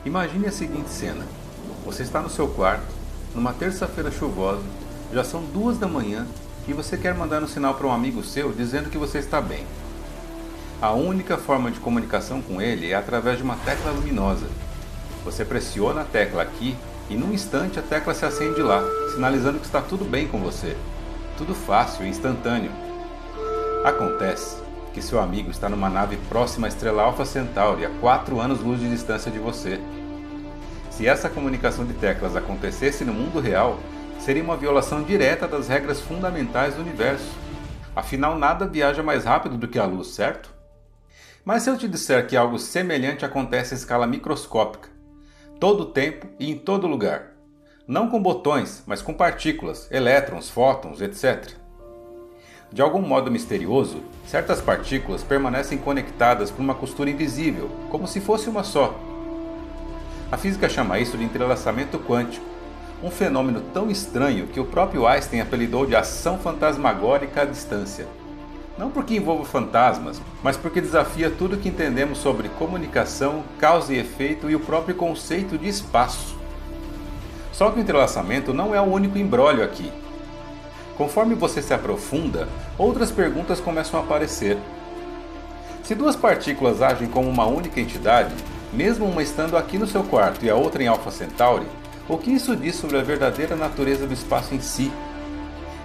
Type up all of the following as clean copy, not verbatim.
Imagine a seguinte cena. Você está no seu quarto, numa terça-feira chuvosa, já são 2 da manhã e você quer mandar um sinal para um amigo seu dizendo que você está bem. A única forma de comunicação com ele é através de uma tecla luminosa. Você pressiona a tecla aqui e num instante a tecla se acende lá, sinalizando que está tudo bem com você. Tudo fácil e instantâneo. Acontece que seu amigo está numa nave próxima à estrela Alpha Centauri, a 4 anos-luz de distância de você. Se essa comunicação de teclas acontecesse no mundo real, seria uma violação direta das regras fundamentais do universo. Afinal, nada viaja mais rápido do que a luz, certo? Mas se eu te disser que algo semelhante acontece em escala microscópica, todo o tempo e em todo lugar, não com botões, mas com partículas, elétrons, fótons, etc. De algum modo misterioso, certas partículas permanecem conectadas por uma costura invisível, como se fosse uma só. A física chama isso de entrelaçamento quântico, um fenômeno tão estranho que o próprio Einstein apelidou de ação fantasmagórica à distância. Não porque envolva fantasmas, mas porque desafia tudo o que entendemos sobre comunicação, causa e efeito e o próprio conceito de espaço. Só que o entrelaçamento não é o único imbróglio aqui. Conforme você se aprofunda, outras perguntas começam a aparecer. Se duas partículas agem como uma única entidade, mesmo uma estando aqui no seu quarto e a outra em Alpha Centauri, o que isso diz sobre a verdadeira natureza do espaço em si?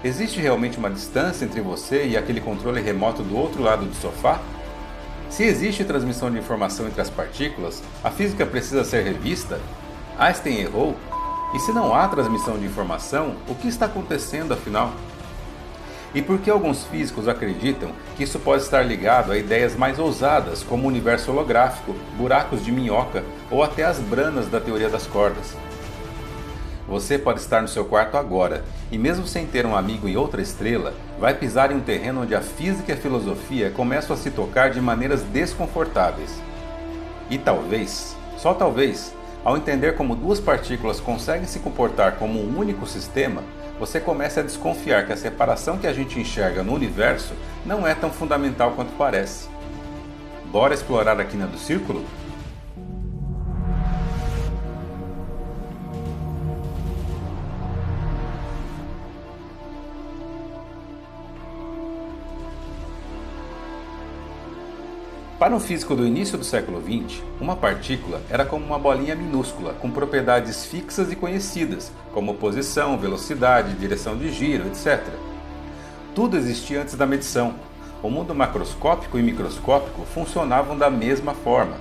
Existe realmente uma distância entre você e aquele controle remoto do outro lado do sofá? Se existe transmissão de informação entre as partículas, a física precisa ser revista? Einstein errou? E se não há transmissão de informação, o que está acontecendo afinal? E por que alguns físicos acreditam que isso pode estar ligado a ideias mais ousadas, como o universo holográfico, buracos de minhoca ou até as branas da teoria das cordas? Você pode estar no seu quarto agora, e mesmo sem ter um amigo em outra estrela, vai pisar em um terreno onde a física e a filosofia começam a se tocar de maneiras desconfortáveis. E talvez, só talvez, ao entender como duas partículas conseguem se comportar como um único sistema, você comece a desconfiar que a separação que a gente enxerga no universo não é tão fundamental quanto parece. Bora explorar a quina do círculo? Para um físico do início do século XX, uma partícula era como uma bolinha minúscula, com propriedades fixas e conhecidas, como posição, velocidade, direção de giro, etc. Tudo existia antes da medição. O mundo macroscópico e microscópico funcionavam da mesma forma.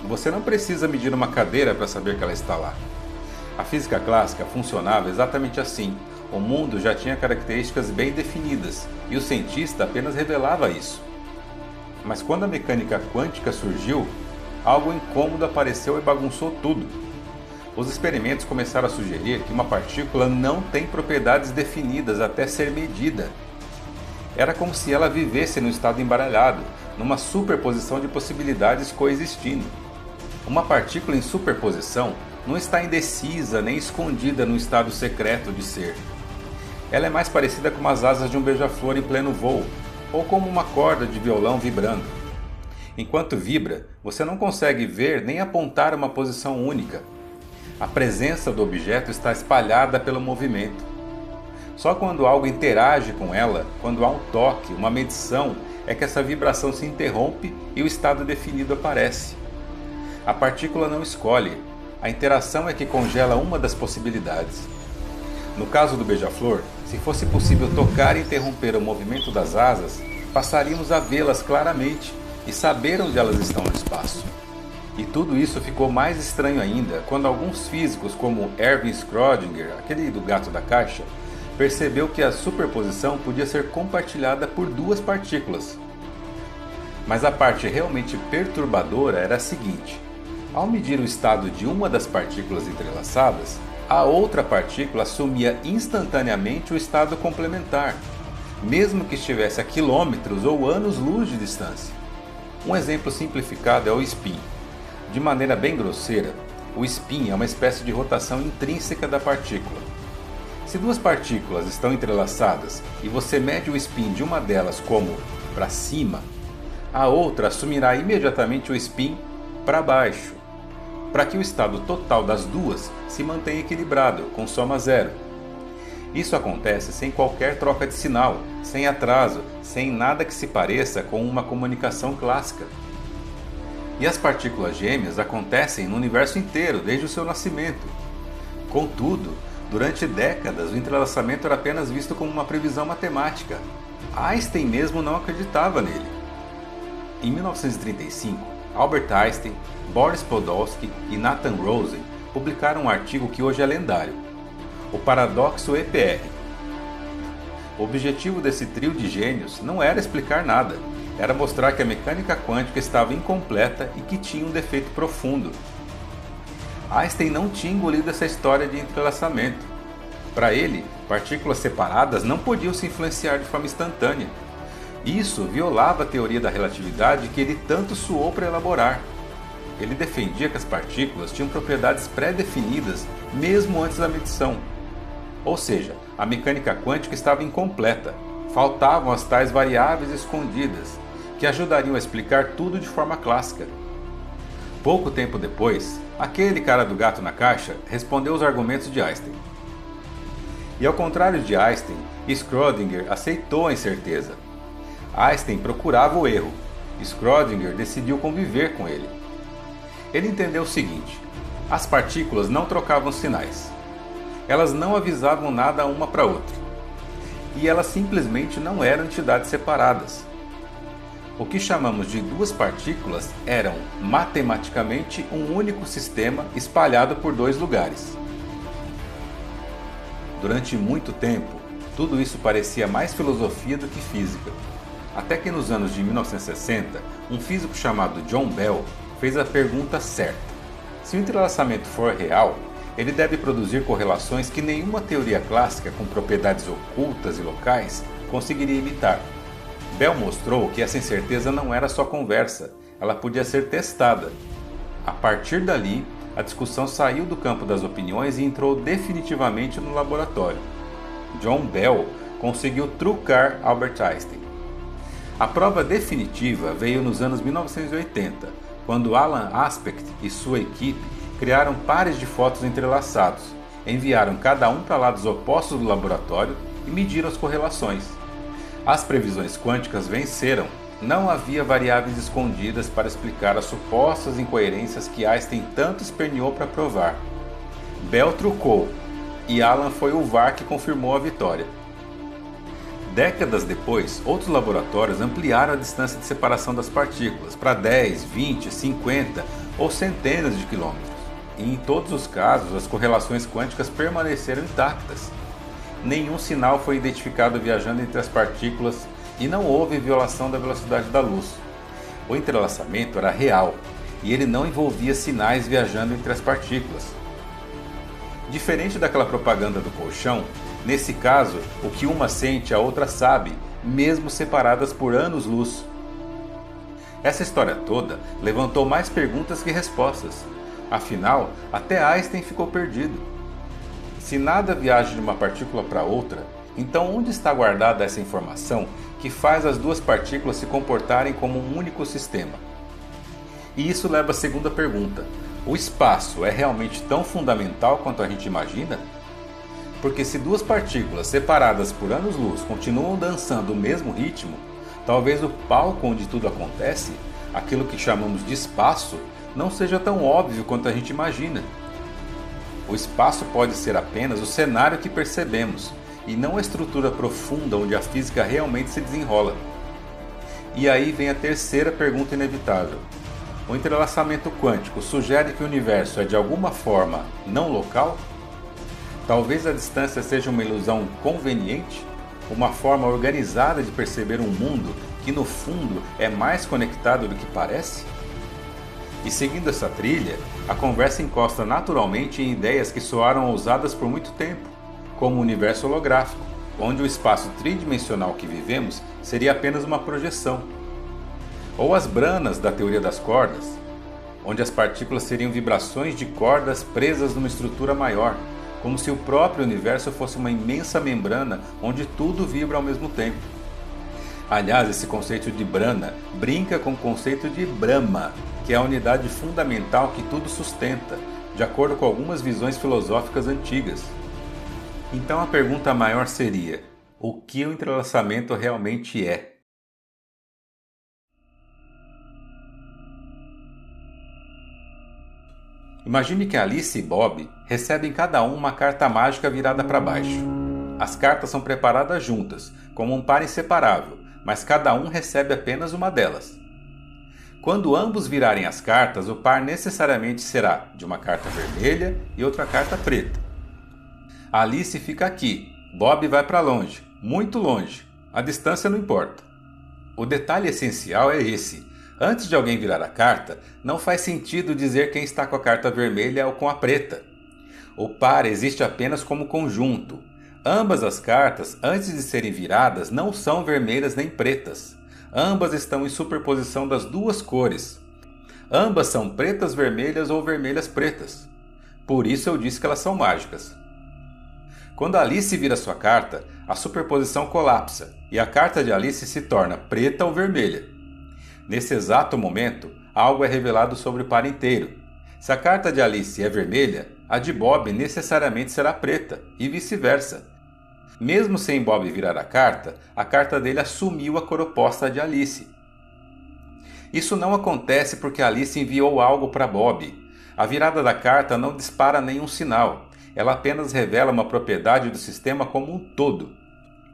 Você não precisa medir uma cadeira para saber que ela está lá. A física clássica funcionava exatamente assim. O mundo já tinha características bem definidas, e o cientista apenas revelava isso. Mas quando a mecânica quântica surgiu, algo incômodo apareceu e bagunçou tudo. Os experimentos começaram a sugerir que uma partícula não tem propriedades definidas até ser medida. Era como se ela vivesse no estado embaralhado, numa superposição de possibilidades coexistindo. Uma partícula em superposição não está indecisa nem escondida no estado secreto de ser. Ela é mais parecida com as asas de um beija-flor em pleno voo, ou como uma corda de violão vibrando. Enquanto vibra, você não consegue ver nem apontar uma posição única. A presença do objeto está espalhada pelo movimento. Só quando algo interage com ela, quando há um toque, uma medição, é que essa vibração se interrompe e o estado definido aparece. A partícula não escolhe, a interação é que congela uma das possibilidades. No caso do beija-flor, se fosse possível tocar e interromper o movimento das asas, passaríamos a vê-las claramente e saber onde elas estão no espaço. E tudo isso ficou mais estranho ainda quando alguns físicos, como Erwin Schrödinger, aquele do gato da caixa, percebeu que a superposição podia ser compartilhada por duas partículas. Mas a parte realmente perturbadora era a seguinte: ao medir o estado de uma das partículas entrelaçadas, a outra partícula assumia instantaneamente o estado complementar, mesmo que estivesse a quilômetros ou anos-luz de distância. Um exemplo simplificado é o spin. De maneira bem grosseira, o spin é uma espécie de rotação intrínseca da partícula. Se duas partículas estão entrelaçadas e você mede o spin de uma delas como para cima, a outra assumirá imediatamente o spin para baixo. para que o estado total das duas se mantenha equilibrado, com soma zero. Isso acontece sem qualquer troca de sinal, sem atraso, sem nada que se pareça com uma comunicação clássica. E as partículas gêmeas acontecem no universo inteiro, desde o seu nascimento. Contudo, durante décadas o entrelaçamento era apenas visto como uma previsão matemática. Einstein mesmo não acreditava nele. Em 1935, Albert Einstein, Boris Podolsky e Nathan Rosen publicaram um artigo que hoje é lendário, o paradoxo EPR. O objetivo desse trio de gênios não era explicar nada, era mostrar que a mecânica quântica estava incompleta e que tinha um defeito profundo. Einstein não tinha engolido essa história de entrelaçamento. Para ele, partículas separadas não podiam se influenciar de forma instantânea. Isso violava a teoria da relatividade que ele tanto suou para elaborar. Ele defendia que as partículas tinham propriedades pré-definidas mesmo antes da medição. Ou seja, a mecânica quântica estava incompleta. Faltavam as tais variáveis escondidas, que ajudariam a explicar tudo de forma clássica. Pouco tempo depois, aquele cara do gato na caixa respondeu os argumentos de Einstein. E ao contrário de Einstein, Schrödinger aceitou a incerteza. Einstein procurava o erro, Schrödinger decidiu conviver com ele. Ele entendeu o seguinte: as partículas não trocavam sinais. Elas não avisavam nada uma para outra. E elas simplesmente não eram entidades separadas. O que chamamos de duas partículas eram, matematicamente, um único sistema espalhado por dois lugares. Durante muito tempo, tudo isso parecia mais filosofia do que física. Até que nos anos de 1960, um físico chamado John Bell fez a pergunta certa. Se o entrelaçamento for real, ele deve produzir correlações que nenhuma teoria clássica com propriedades ocultas e locais conseguiria imitar. Bell mostrou que essa incerteza não era só conversa, ela podia ser testada. A partir dali, a discussão saiu do campo das opiniões e entrou definitivamente no laboratório. John Bell conseguiu trucar Albert Einstein. A prova definitiva veio nos anos 1980, quando Alan Aspect e sua equipe criaram pares de fótons entrelaçados, enviaram cada um para lados opostos do laboratório e mediram as correlações. As previsões quânticas venceram. Não havia variáveis escondidas para explicar as supostas incoerências que Einstein tanto esperneou para provar. Bell trucou, e Alan foi o VAR que confirmou a vitória. Décadas depois, outros laboratórios ampliaram a distância de separação das partículas para 10, 20, 50 ou centenas de quilômetros. E em todos os casos, as correlações quânticas permaneceram intactas. Nenhum sinal foi identificado viajando entre as partículas e não houve violação da velocidade da luz. O entrelaçamento era real e ele não envolvia sinais viajando entre as partículas. Diferente daquela propaganda do colchão, nesse caso, o que uma sente a outra sabe, mesmo separadas por anos-luz. Essa história toda levantou mais perguntas que respostas. Afinal, até Einstein ficou perdido. Se nada viaja de uma partícula para outra, então onde está guardada essa informação que faz as duas partículas se comportarem como um único sistema? E isso leva à segunda pergunta: o espaço é realmente tão fundamental quanto a gente imagina? Porque se duas partículas separadas por anos-luz continuam dançando o mesmo ritmo, talvez o palco onde tudo acontece, aquilo que chamamos de espaço, não seja tão óbvio quanto a gente imagina. O espaço pode ser apenas o cenário que percebemos, e não a estrutura profunda onde a física realmente se desenrola. E aí vem a terceira pergunta inevitável. O entrelaçamento quântico sugere que o universo é de alguma forma não local? Talvez a distância seja uma ilusão conveniente, uma forma organizada de perceber um mundo que no fundo é mais conectado do que parece? E seguindo essa trilha, a conversa encosta naturalmente em ideias que soaram ousadas por muito tempo, como o universo holográfico, onde o espaço tridimensional que vivemos seria apenas uma projeção. Ou as branas da teoria das cordas, onde as partículas seriam vibrações de cordas presas numa estrutura maior, como se o próprio universo fosse uma imensa membrana onde tudo vibra ao mesmo tempo. Aliás, esse conceito de Brahma brinca com o conceito de Brahma, que é a unidade fundamental que tudo sustenta, de acordo com algumas visões filosóficas antigas. Então a pergunta maior seria: o que o entrelaçamento realmente é? Imagine que Alice e Bob recebem cada um uma carta mágica virada para baixo. As cartas são preparadas juntas, como um par inseparável, mas cada um recebe apenas uma delas. Quando ambos virarem as cartas, o par necessariamente será de uma carta vermelha e outra carta preta. Alice fica aqui, Bob vai para longe, muito longe. A distância não importa. O detalhe essencial é esse. Antes de alguém virar a carta, não faz sentido dizer quem está com a carta vermelha ou com a preta. O par existe apenas como conjunto. Ambas as cartas, antes de serem viradas, não são vermelhas nem pretas. Ambas estão em superposição das duas cores. Ambas são pretas vermelhas ou vermelhas pretas. Por isso eu disse que elas são mágicas. Quando Alice vira sua carta, a superposição colapsa e a carta de Alice se torna preta ou vermelha. Nesse exato momento, algo é revelado sobre o par inteiro. Se a carta de Alice é vermelha, a de Bob necessariamente será preta, e vice-versa. Mesmo sem Bob virar a carta dele assumiu a cor oposta de Alice. Isso não acontece porque Alice enviou algo para Bob. A virada da carta não dispara nenhum sinal. Ela apenas revela uma propriedade do sistema como um todo.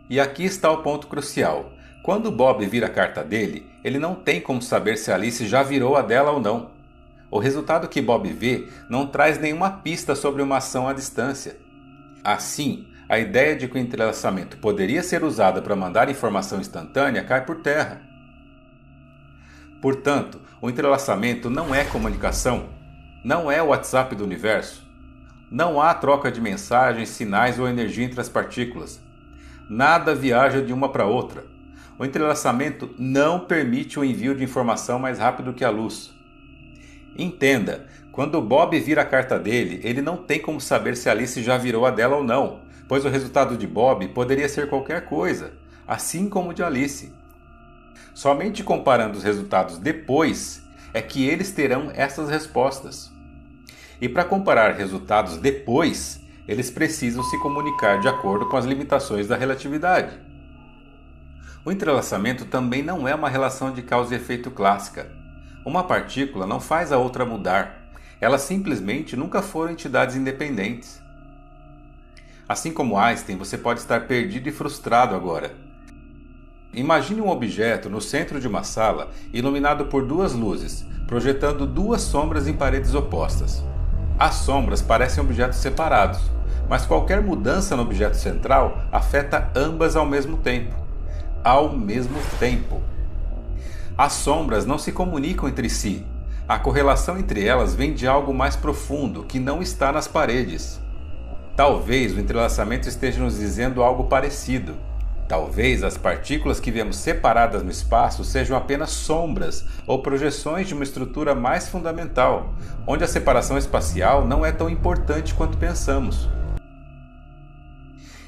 E aqui está o ponto crucial. Quando Bob vira a carta dele, ele não tem como saber se Alice já virou a dela ou não. O resultado que Bob vê não traz nenhuma pista sobre uma ação à distância. Assim, a ideia de que o entrelaçamento poderia ser usado para mandar informação instantânea cai por terra. Portanto, o entrelaçamento não é comunicação, não é o WhatsApp do universo. Não há troca de mensagens, sinais ou energia entre as partículas. Nada viaja de uma para outra. O entrelaçamento não permite o envio de informação mais rápido que a luz. Entenda, quando Bob vira a carta dele, ele não tem como saber se Alice já virou a dela ou não, pois o resultado de Bob poderia ser qualquer coisa, assim como o de Alice. Somente comparando os resultados depois é que eles terão essas respostas. E para comparar resultados depois, eles precisam se comunicar de acordo com as limitações da relatividade. O entrelaçamento também não é uma relação de causa e efeito clássica. Uma partícula não faz a outra mudar. Elas simplesmente nunca foram entidades independentes. Assim como Einstein, você pode estar perdido e frustrado agora. Imagine um objeto no centro de uma sala, iluminado por duas luzes, projetando duas sombras em paredes opostas. As sombras parecem objetos separados, mas qualquer mudança no objeto central afeta ambas ao mesmo tempo. Ao mesmo tempo. As sombras não se comunicam entre si. A correlação entre elas vem de algo mais profundo, que não está nas paredes. Talvez o entrelaçamento esteja nos dizendo algo parecido. Talvez as partículas que vemos separadas no espaço sejam apenas sombras ou projeções de uma estrutura mais fundamental, onde a separação espacial não é tão importante quanto pensamos.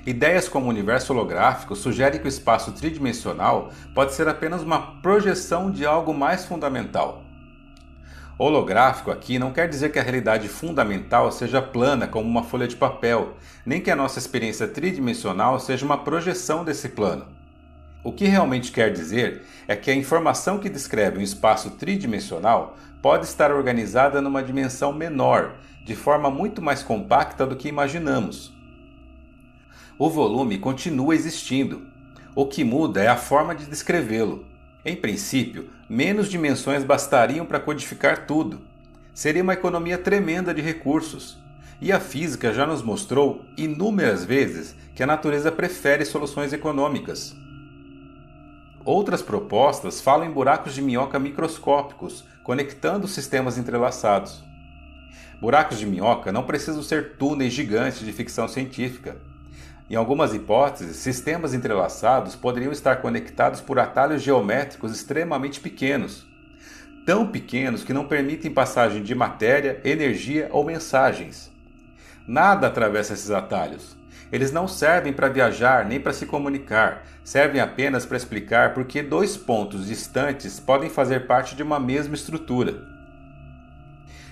Ideias como o universo holográfico sugerem que o espaço tridimensional pode ser apenas uma projeção de algo mais fundamental. Holográfico aqui não quer dizer que a realidade fundamental seja plana como uma folha de papel, nem que a nossa experiência tridimensional seja uma projeção desse plano. O que realmente quer dizer é que a informação que descreve um espaço tridimensional pode estar organizada numa dimensão menor, de forma muito mais compacta do que imaginamos. O volume continua existindo. O que muda é a forma de descrevê-lo. Em princípio, menos dimensões bastariam para codificar tudo. Seria uma economia tremenda de recursos. E a física já nos mostrou inúmeras vezes que a natureza prefere soluções econômicas. Outras propostas falam em buracos de minhoca microscópicos, conectando sistemas entrelaçados. Buracos de minhoca não precisam ser túneis gigantes de ficção científica. Em algumas hipóteses, sistemas entrelaçados poderiam estar conectados por atalhos geométricos extremamente pequenos, tão pequenos que não permitem passagem de matéria, energia ou mensagens. Nada atravessa esses atalhos. Eles não servem para viajar nem para se comunicar, servem apenas para explicar por que dois pontos distantes podem fazer parte de uma mesma estrutura.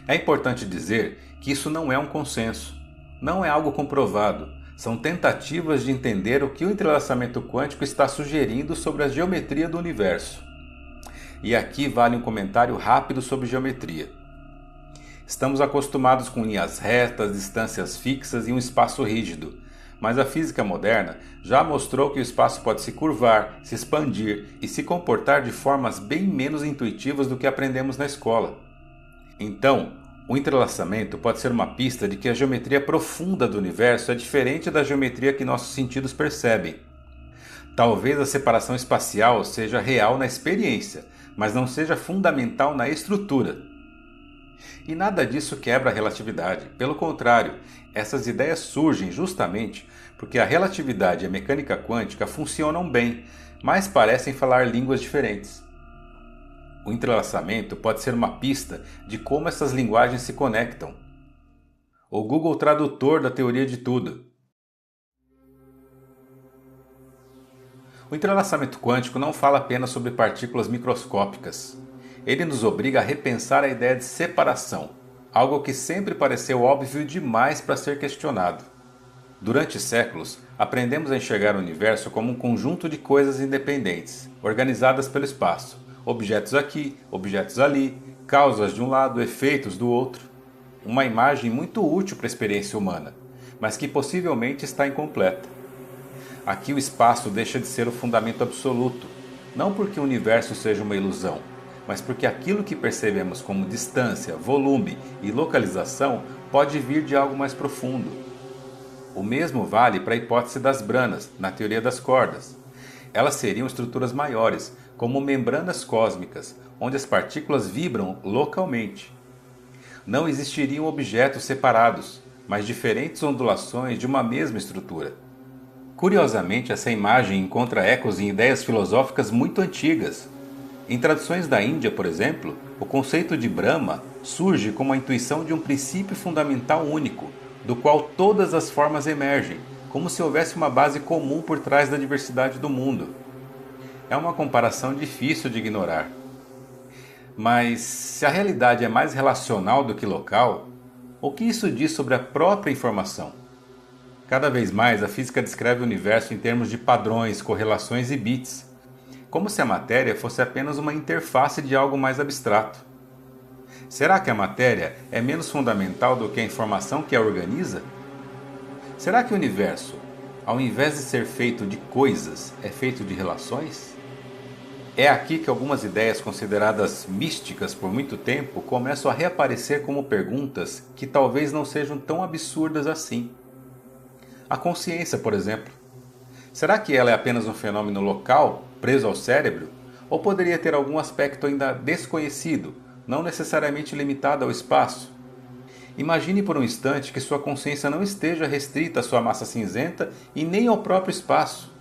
É importante dizer que isso não é um consenso, não é algo comprovado, são tentativas de entender o que o entrelaçamento quântico está sugerindo sobre a geometria do universo. E aqui vale um comentário rápido sobre geometria. Estamos acostumados com linhas retas, distâncias fixas e um espaço rígido, mas a física moderna já mostrou que o espaço pode se curvar, se expandir e se comportar de formas bem menos intuitivas do que aprendemos na escola. Então, o entrelaçamento pode ser uma pista de que a geometria profunda do universo é diferente da geometria que nossos sentidos percebem. Talvez a separação espacial seja real na experiência, mas não seja fundamental na estrutura. E nada disso quebra a relatividade. Pelo contrário, essas ideias surgem justamente porque a relatividade e a mecânica quântica funcionam bem, mas parecem falar línguas diferentes. O entrelaçamento pode ser uma pista de como essas linguagens se conectam. O Google Tradutor da teoria de tudo. O entrelaçamento quântico não fala apenas sobre partículas microscópicas. Ele nos obriga a repensar a ideia de separação, algo que sempre pareceu óbvio demais para ser questionado. Durante séculos, aprendemos a enxergar o universo como um conjunto de coisas independentes, organizadas pelo espaço, objetos aqui, objetos ali, causas de um lado, efeitos do outro. Uma imagem muito útil para a experiência humana, mas que possivelmente está incompleta. Aqui o espaço deixa de ser o fundamento absoluto, não porque o universo seja uma ilusão, mas porque aquilo que percebemos como distância, volume e localização pode vir de algo mais profundo. O mesmo vale para a hipótese das branas, na teoria das cordas. Elas seriam estruturas maiores, como membranas cósmicas, onde as partículas vibram localmente. Não existiriam objetos separados, mas diferentes ondulações de uma mesma estrutura. Curiosamente, essa imagem encontra ecos em ideias filosóficas muito antigas. Em tradições da Índia, por exemplo, o conceito de Brahma surge como a intuição de um princípio fundamental único, do qual todas as formas emergem, como se houvesse uma base comum por trás da diversidade do mundo. É uma comparação difícil de ignorar. Mas, se a realidade é mais relacional do que local, o que isso diz sobre a própria informação? Cada vez mais a física descreve o universo em termos de padrões, correlações e bits, como se a matéria fosse apenas uma interface de algo mais abstrato. Será que a matéria é menos fundamental do que a informação que a organiza? Será que o universo, ao invés de ser feito de coisas, é feito de relações? É aqui que algumas ideias consideradas místicas por muito tempo começam a reaparecer como perguntas que talvez não sejam tão absurdas assim. A consciência, por exemplo. Será que ela é apenas um fenômeno local, preso ao cérebro? Ou poderia ter algum aspecto ainda desconhecido, não necessariamente limitado ao espaço? Imagine por um instante que sua consciência não esteja restrita à sua massa cinzenta e nem ao próprio espaço.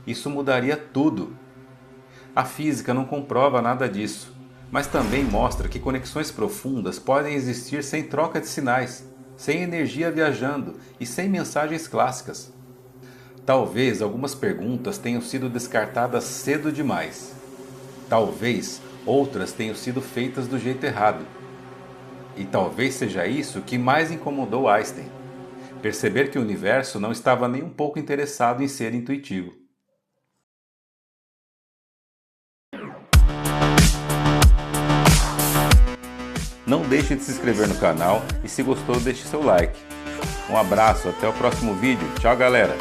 Isso mudaria tudo. A física não comprova nada disso, mas também mostra que conexões profundas podem existir sem troca de sinais, sem energia viajando e sem mensagens clássicas. Talvez algumas perguntas tenham sido descartadas cedo demais. Talvez outras tenham sido feitas do jeito errado. E talvez seja isso que mais incomodou Einstein. Perceber que o universo não estava nem um pouco interessado em ser intuitivo. Não deixe de se inscrever no canal e se gostou deixe seu like. Um abraço, até o próximo vídeo. Tchau, galera!